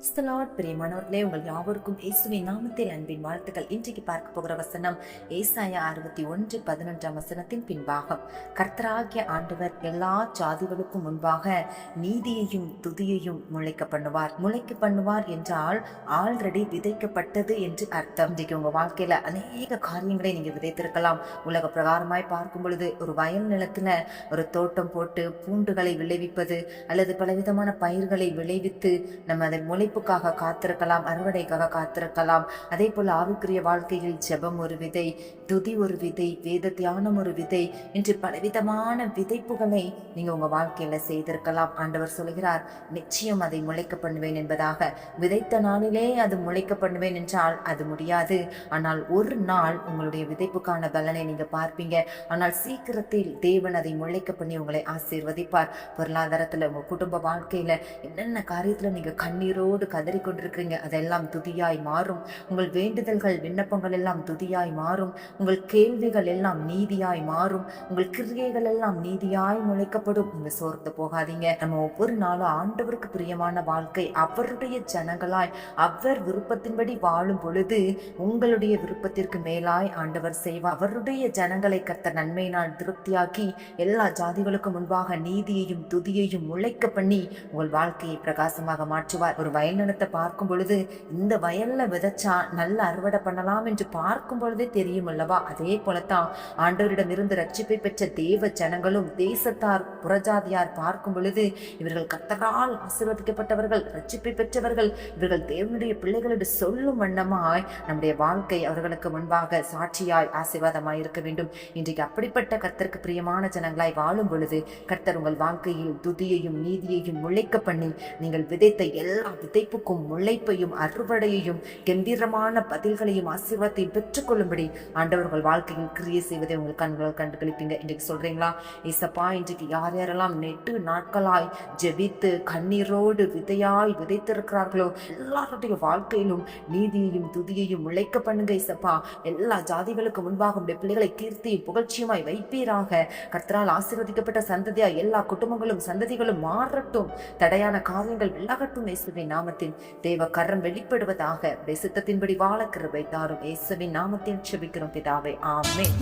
பிரியமானவர்களே, உங்கள் யாவருக்கும் இயேசுவின் நாமத்தில் அன்பின் வாழ்த்துக்கள். இன்றைக்கு பார்க்க போகிற வசனம் ஏசாயா 61:11 வசனத்தின் பின்பாகம். கர்த்தராகிய ஆண்டவர் எல்லா ஜாதிகளுக்கும் முன்பாக நீதியையும் துதியையும் முளைக்க பண்ணுவார் என்றால் ஆல்ரெடி விதைக்கப்பட்டது என்று அர்த்தம். இன்றைக்கு உங்க வாழ்க்கையில அநேக காரியங்களை நீங்க விதைத்திருக்கலாம். உலக பிரகாரமாய் பார்க்கும் பொழுது ஒரு வயல் நிலத்துல ஒரு தோட்டம் போட்டு பூண்டுகளை விளைவிப்பது அல்லது பலவிதமான பயிர்களை விளைவித்து நம்ம அதை முளைப்புக்காக காத்திருக்கலாம், அறுவடைக்காக காத்திருக்கலாம். அதே போல ஆவிக்குரிய வாழ்க்கையில் ஜெபம் ஒரு விதை, துதி ஒரு விதை, வேத தியானம் ஒரு விதை என்று பலவிதமான விதைப்புகளை நீங்க உங்க வாழ்க்கையில செய்திருக்கலாம். ஆண்டவர் சொல்கிறார், நிச்சயம் அதை முளைக்க பண்ணுவேன் என்பதாக. விதைத்த நாளிலே அது முளைக்க பண்ணுவேன் என்றால் அது முடியாது. ஆனால் ஒரு நாள் உங்களுடைய விதைப்புக்கான பலனை நீங்க பார்ப்பீங்க. ஆனால் சீக்கிரத்தில் தேவன் அதை முளைக்க பண்ணி உங்களை ஆசீர்வதிப்பார். பொருளாதாரத்துல, உங்க குடும்ப வாழ்க்கையில என்னென்ன காரியத்துல நீங்க கண்ணீரோடு கதறி கொண்டிருக்கிறீங்க, அதெல்லாம் துதியாய் மாறும். உங்கள் வேண்டுதல்கள், விண்ணப்பங்கள் எல்லாம் துதியாய் மாறும். உங்கள் கேள்விகள் எல்லாம் நீதியாய் மாறும். உங்கள் கிரியைகள் எல்லாம் நீதியாய் முளைக்கப்படும். நீங்க சோர்ந்து போகாதீங்க. நம்ம ஒவ்வொரு நாளும் ஆண்டவருக்கு பிரியமான வாழ்க்கை, அவருடைய ஜனங்களாய் அவர் விருப்பத்தின்படி வாழும் பொழுது உங்களுடைய விருப்பத்திற்கு மேலாய் ஆண்டவர் செய்வார். அவருடைய ஜனங்களை கர்த்தர் நன்மையினால் திருப்தியாக்கி எல்லா ஜாதிகளுக்கும் முன்பாக நீதியையும் துதியையும் முளைக்க பண்ணி உங்கள் வாழ்க்கையை பிரகாசமாக மாற்றுவார். ஒரு வயல் நிலத்தை பார்க்கும் பொழுது இந்த வயல்ல விதைச்சா நல்ல அறுவடை பண்ணலாம் என்று பார்க்கும் பொழுதே தெரியும் அல்லவா? அதே போலத்தான் ஆண்டவரிடம் இருந்து ரட்சிப்பை பெற்ற தேவ ஜனங்களும் தேசத்தார் புறஜாதியார் பார்க்கும் பொழுது இவர்கள் கர்த்தரால் ஆசீர்வதிக்கப்பட்டவர்கள், ரட்சிப்பை பெற்றவர்கள், இவர்கள் தேவனுடைய பிள்ளைகள் என்று சொல்லும் வண்ணமாய் நம்முடைய வாழ்க்கை அவர்களுக்கு முன்பாக சாட்சியாய் ஆசீர்வாதமாய் இருக்க வேண்டும். இன்றைக்கு அப்படிப்பட்ட கர்த்தருக்கு பிரியமான ஜனங்களாய் வாழும் பொழுது கர்த்தர் உங்கள் வாழ்க்கையில் துதியையும் நீதியையும் முளைக்க பண்ணி நீங்கள் விதைத்த எல்லா விதைப்புக்கும் முளைப்பையும் அறுவடையையும் கம்பீரமான பதில்களையும் ஆசீர்வாதத்தையும் பெற்றுக்கொள்ளும்படி ஆண்டவர்கள் வாழ்க்கையில் கிரியை செய்வதை உங்கள் கண்கள் கண்டுகளிப்பீங்க. இன்றைக்கு சொல்றீங்களா, ஏசப்பா, இன்றைக்கு யார் யாரெல்லாம் நெட்டு நாட்களாய் ஜெபித்து கண்ணீரோடு விதையாய் விதைத்திருக்கிறார்களோ எல்லாருடைய வாழ்க்கையிலும் நீதியையும் துதியையும் முளைக்க பண்ணுங்க ஏசப்பா. எல்லா ஜாதிகளுக்கு முன்பாக உடைய பிள்ளைகளை கீர்த்தியும் புகழ்ச்சியுமாய் வைப்பீராக. கர்த்தரால் ஆசீர்வதிக்கப்பட்ட சந்ததியாய் எல்லா குடும்பங்களும் சந்ததிகளும் மாறட்டும். தடையான காரியங்கள் விலகட்டும். இயேசுவின் நாமத்தில் தேவ கரம் வெளிப்படுவதாக. சித்தத்தின்படி வாழ கிருபை தாரும். இயேசுவின் நாமத்தில் ஜெபிக்கிறோம் பிதாவே, ஆமென்.